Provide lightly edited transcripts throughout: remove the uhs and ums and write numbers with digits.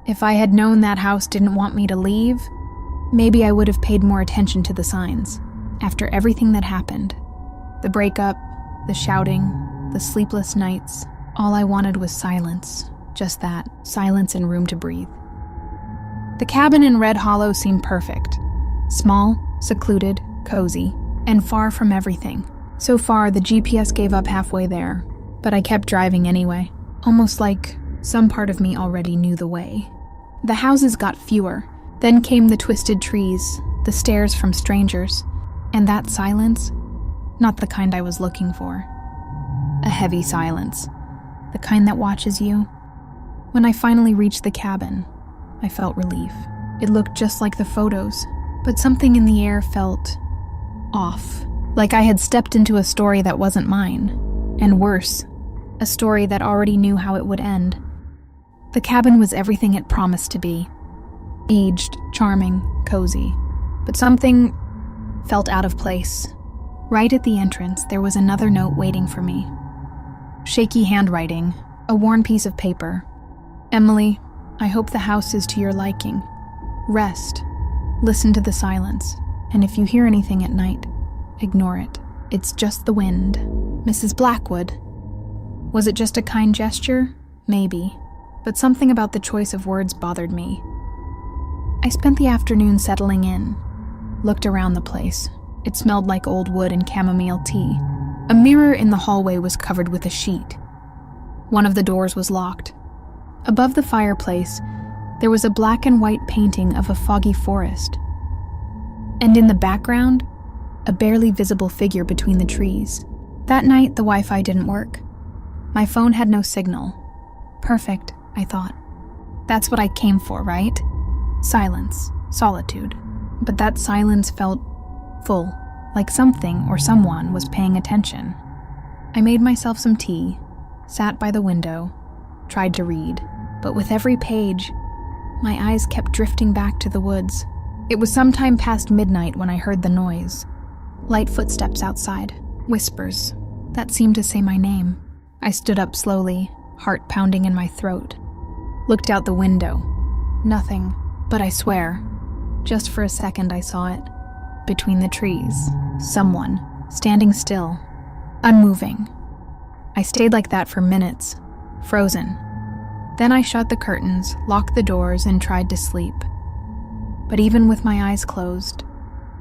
If I had known that house didn't want me to leave, maybe I would have paid more attention to the signs. After everything that happened, the breakup, the shouting, the sleepless nights, all I wanted was silence. Just that, silence and room to breathe. The cabin in Red Hollow seemed perfect. Small, secluded, cozy, and far from everything. So far, the GPS gave up halfway there, but I kept driving anyway, almost like some part of me already knew the way. The houses got fewer, then came the twisted trees, the stares from strangers, and that silence, not the kind I was looking for. A heavy silence, the kind that watches you. When I finally reached the cabin, I felt relief. It looked just like the photos, but something in the air felt off, like I had stepped into a story that wasn't mine, and worse, a story that already knew how it would end. The cabin was everything it promised to be. Aged, charming, cozy, but something felt out of place. Right at the entrance, there was another note waiting for me. Shaky handwriting, a worn piece of paper. Emily, I hope the house is to your liking. Rest. Listen to the silence, and if you hear anything at night, ignore it. It's just the wind. Mrs. Blackwood. Was it just a kind gesture? Maybe. But something about the choice of words bothered me. I spent the afternoon settling in. Looked around the place. It smelled like old wood and chamomile tea. A mirror in the hallway was covered with a sheet. One of the doors was locked. Above the fireplace, there was a black and white painting of a foggy forest. And in the background, a barely visible figure between the trees. That night, the Wi-Fi didn't work. My phone had no signal. Perfect, I thought. That's what I came for, right? Silence, solitude. But that silence felt full, like something or someone was paying attention. I made myself some tea, sat by the window, tried to read, but with every page, my eyes kept drifting back to the woods. It was sometime past midnight when I heard the noise. Light footsteps outside, whispers that seemed to say my name. I stood up slowly, heart pounding in my throat. Looked out the window. Nothing, but I swear, just for a second I saw it. Between the trees, someone, standing still, unmoving. I stayed like that for minutes, frozen. Then I shut the curtains, locked the doors, and tried to sleep. But even with my eyes closed,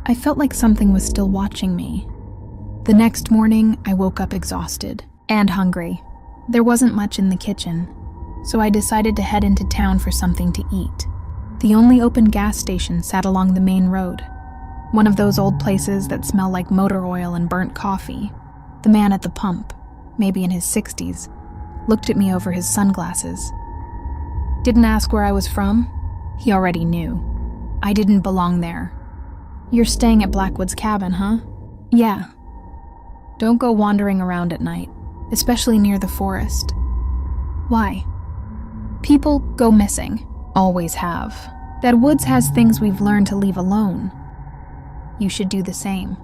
I felt like something was still watching me. The next morning, I woke up exhausted and hungry. There wasn't much in the kitchen, so I decided to head into town for something to eat. The only open gas station sat along the main road. One of those old places that smell like motor oil and burnt coffee. The man at the pump, maybe in his 60s, looked at me over his sunglasses. Didn't ask where I was from. He already knew. I didn't belong there. You're staying at Blackwood's cabin, huh? Yeah. Don't go wandering around at night, especially near the forest. Why? People go missing. Always have. That woods has things we've learned to leave alone. You should do the same.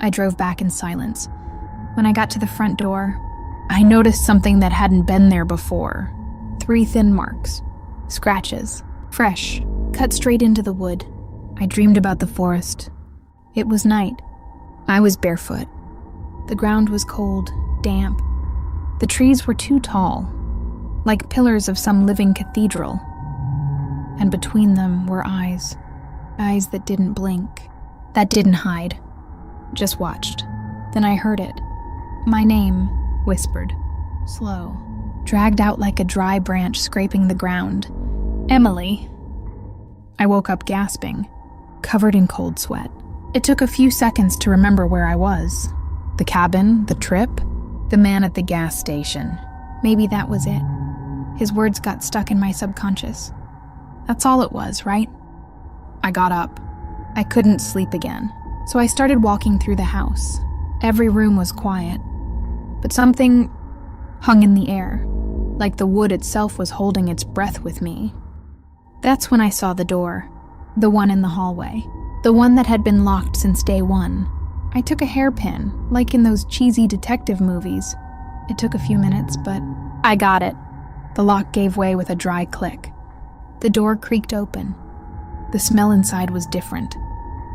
I drove back in silence. When I got to the front door, I noticed something that hadn't been there before. 3 thin marks. Scratches. Fresh. Cut straight into the wood. I dreamed about the forest. It was night. I was barefoot. The ground was cold, damp. The trees were too tall, like pillars of some living cathedral. And between them were eyes. Eyes that didn't blink. That didn't hide. Just watched. Then I heard it. My name, whispered. Slow. Dragged out like a dry branch scraping the ground. Emily. I woke up gasping, covered in cold sweat. It took a few seconds to remember where I was. The cabin, the trip, the man at the gas station. Maybe that was it. His words got stuck in my subconscious. That's all it was, right? I got up. I couldn't sleep again, so I started walking through the house. Every room was quiet, but something hung in the air, like the wood itself was holding its breath with me. That's when I saw the door, the one in the hallway, the one that had been locked since day one. I took a hairpin, like in those cheesy detective movies. It took a few minutes, but I got it. The lock gave way with a dry click. The door creaked open. The smell inside was different.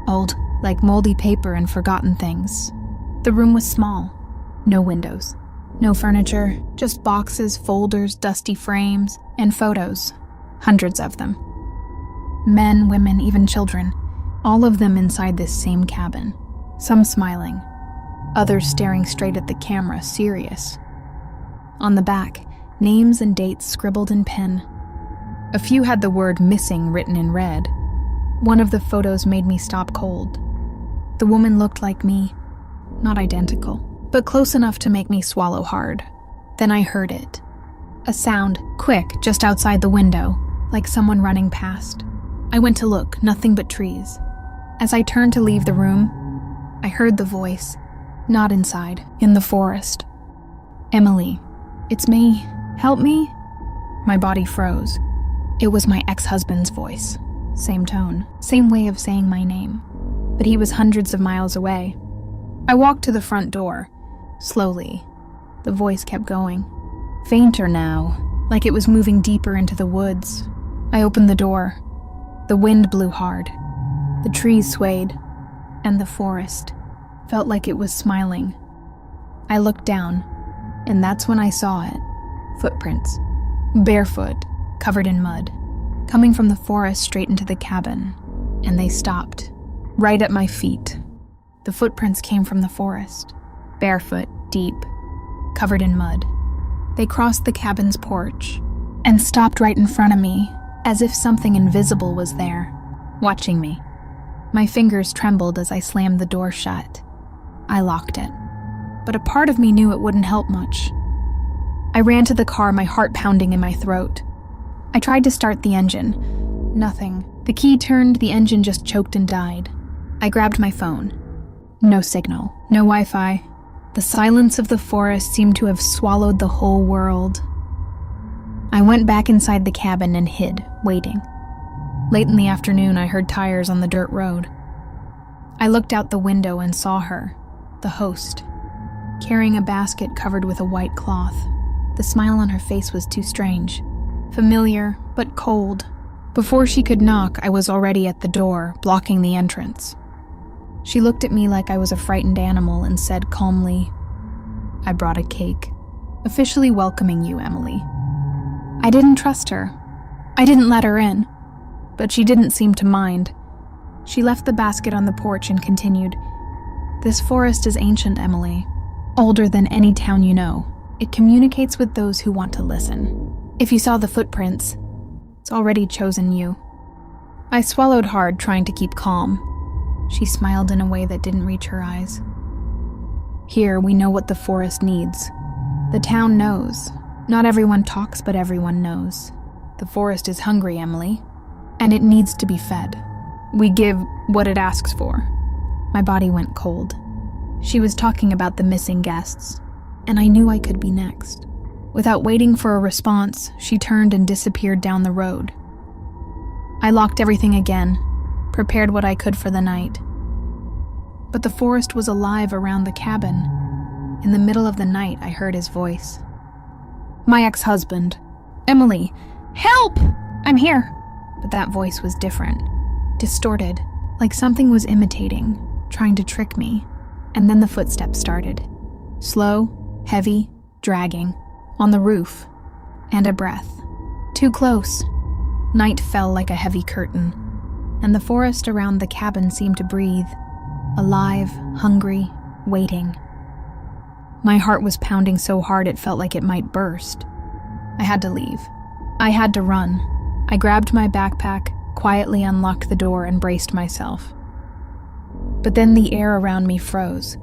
Old, like moldy paper and forgotten things. The room was small. No windows. No furniture, just boxes, folders, dusty frames, and photos. Hundreds of them. Men, women, even children. All of them inside this same cabin. Some smiling. Others staring straight at the camera, serious. On the back, names and dates scribbled in pen. A few had the word missing written in red. One of the photos made me stop cold. The woman looked like me. Not identical, but close enough to make me swallow hard. Then I heard it. A sound, quick, just outside the window, like someone running past. I went to look, nothing but trees. As I turned to leave the room, I heard the voice. Not inside, in the forest. "Emily, it's me. Help me?" My body froze. It was my ex-husband's voice. Same tone, same way of saying my name. But he was hundreds of miles away. I walked to the front door. Slowly. The voice kept going. Fainter now, like it was moving deeper into the woods. I opened the door. The wind blew hard. The trees swayed, and the forest felt like it was smiling. I looked down, and that's when I saw it. Footprints. Barefoot, covered in mud. Coming from the forest straight into the cabin. And they stopped. Right at my feet. The footprints came from the forest. Barefoot, deep, covered in mud. They crossed the cabin's porch and stopped right in front of me, as if something invisible was there, watching me. My fingers trembled as I slammed the door shut. I locked it. But a part of me knew it wouldn't help much. I ran to the car, my heart pounding in my throat. I tried to start the engine. Nothing. The key turned, the engine just choked and died. I grabbed my phone. No signal. No Wi-Fi. The silence of the forest seemed to have swallowed the whole world. I went back inside the cabin and hid, waiting. Late in the afternoon, I heard tires on the dirt road. I looked out the window and saw her, the host, carrying a basket covered with a white cloth. The smile on her face was too strange. Familiar, but cold. Before she could knock, I was already at the door, blocking the entrance. She looked at me like I was a frightened animal and said calmly, "I brought a cake. Officially welcoming you, Emily." I didn't trust her. I didn't let her in. But she didn't seem to mind. She left the basket on the porch and continued, "This forest is ancient, Emily. Older than any town you know. It communicates with those who want to listen. If you saw the footprints, it's already chosen you." I swallowed hard, trying to keep calm. She smiled in a way that didn't reach her eyes. "Here, we know what the forest needs. The town knows. Not everyone talks, but everyone knows. The forest is hungry, Emily. And it needs to be fed. We give what it asks for." My body went cold. She was talking about the missing guests, and I knew I could be next. Without waiting for a response, she turned and disappeared down the road. I locked everything again, prepared what I could for the night. But the forest was alive around the cabin. In the middle of the night, I heard his voice. My ex-husband. "Emily, help! I'm here." But that voice was different, distorted, like something was imitating, trying to trick me. And then the footsteps started. Slow, heavy, dragging, on the roof, and a breath. Too close. Night fell like a heavy curtain, and the forest around the cabin seemed to breathe, alive, hungry, waiting. My heart was pounding so hard it felt like it might burst. I had to leave. I had to run. I grabbed my backpack, quietly unlocked the door, and braced myself. But then the air around me froze.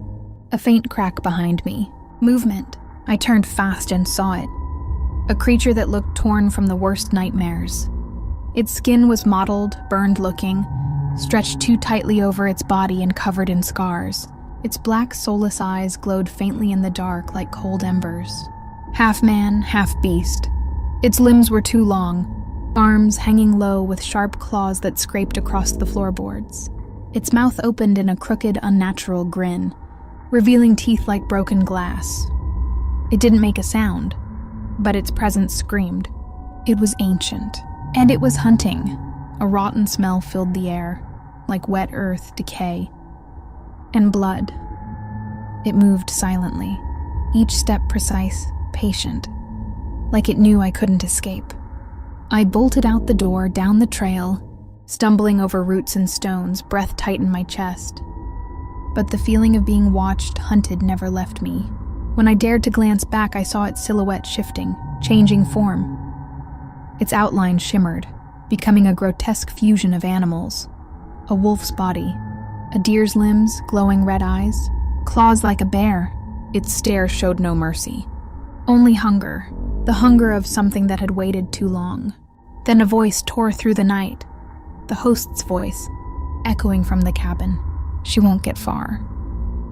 A faint crack behind me. Movement. I turned fast and saw it. A creature that looked torn from the worst nightmares. Its skin was mottled, burned-looking, stretched too tightly over its body and covered in scars. Its black, soulless eyes glowed faintly in the dark like cold embers. Half man, half beast. Its limbs were too long, arms hanging low with sharp claws that scraped across the floorboards. Its mouth opened in a crooked, unnatural grin, revealing teeth like broken glass. It didn't make a sound, but its presence screamed. It was ancient, And it was hunting. A rotten smell filled the air, like wet earth decay. And blood. It moved silently, each step precise, patient, like it knew I couldn't escape. I bolted out the door, down the trail, stumbling over roots and stones, breath tight in my chest. But the feeling of being watched, hunted, never left me. When I dared to glance back, I saw its silhouette shifting, changing form. Its outline shimmered, becoming a grotesque fusion of animals. A wolf's body, a deer's limbs, glowing red eyes, claws like a bear. Its stare showed no mercy. Only hunger, the hunger of something that had waited too long. Then a voice tore through the night, the host's voice, echoing from the cabin. She won't get far.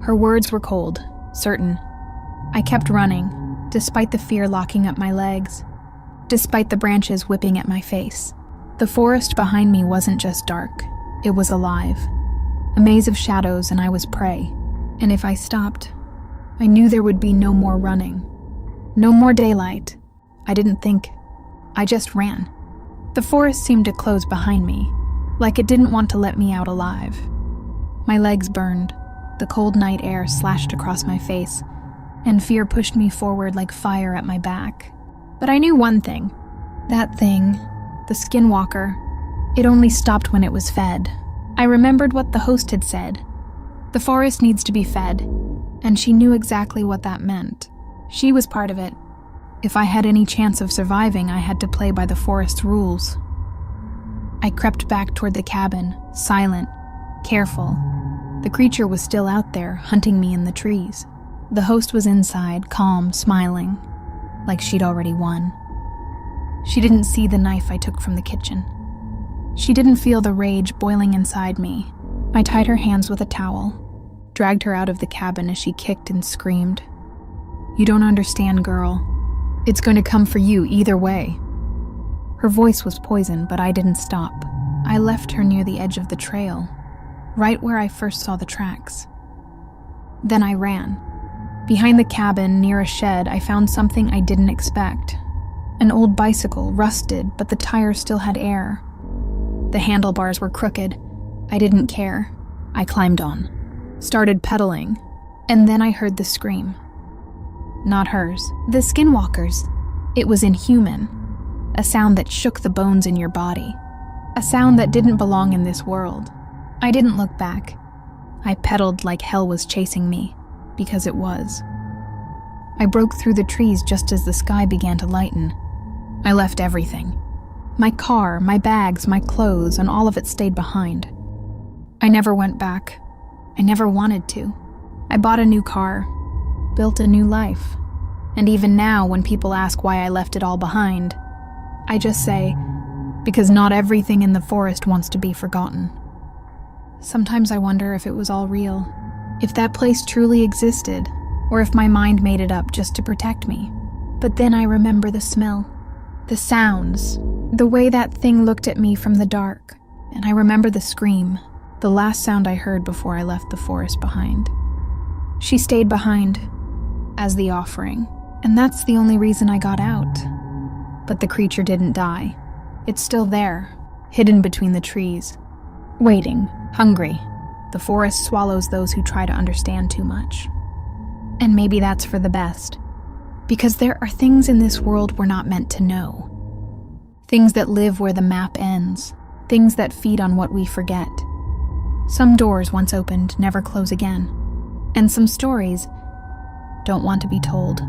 Her words were cold, certain. I kept running, despite the fear locking up my legs, despite the branches whipping at my face. The forest behind me wasn't just dark, it was alive. A maze of shadows, and I was prey. And if I stopped, I knew there would be no more running. No more daylight. I didn't think. I just ran. The forest seemed to close behind me, like it didn't want to let me out alive. My legs burned, the cold night air slashed across my face, and fear pushed me forward like fire at my back. But I knew one thing. That thing, the skinwalker, it only stopped when it was fed. I remembered what the host had said. The forest needs to be fed, and she knew exactly what that meant. She was part of it. If I had any chance of surviving, I had to play by the forest's rules. I crept back toward the cabin, silent, careful. The creature was still out there, hunting me in the trees. The host was inside, calm, smiling, like she'd already won. She didn't see the knife I took from the kitchen. She didn't feel the rage boiling inside me. I tied her hands with a towel, dragged her out of the cabin as she kicked and screamed. "You don't understand, girl. It's going to come for you either way." Her voice was poison, but I didn't stop. I left her near the edge of the trail, right where I first saw the tracks. Then I ran. Behind the cabin, near a shed, I found something I didn't expect. An old bicycle, rusted, but the tires still had air. The handlebars were crooked. I didn't care. I climbed on, started pedaling, and then I heard the scream. Not hers, the skinwalker's. It was inhuman. A sound that shook the bones in your body. A sound that didn't belong in this world. I didn't look back. I pedaled like hell was chasing me, because it was. I broke through the trees just as the sky began to lighten. I left everything. My car, my bags, my clothes, and all of it stayed behind. I never went back. I never wanted to. I bought a new car, built a new life. And even now, when people ask why I left it all behind, I just say, because not everything in the forest wants to be forgotten. Sometimes I wonder if it was all real, if that place truly existed, or if my mind made it up just to protect me. But then I remember the smell, the sounds, the way that thing looked at me from the dark, and I remember the scream, the last sound I heard before I left the forest behind. She stayed behind, as the offering, and that's the only reason I got out. But the creature didn't die. It's still there, hidden between the trees, waiting, hungry. The forest swallows those who try to understand too much. And maybe that's for the best, because there are things in this world we're not meant to know. Things that live where the map ends, things that feed on what we forget. Some doors once opened never close again, and some stories don't want to be told.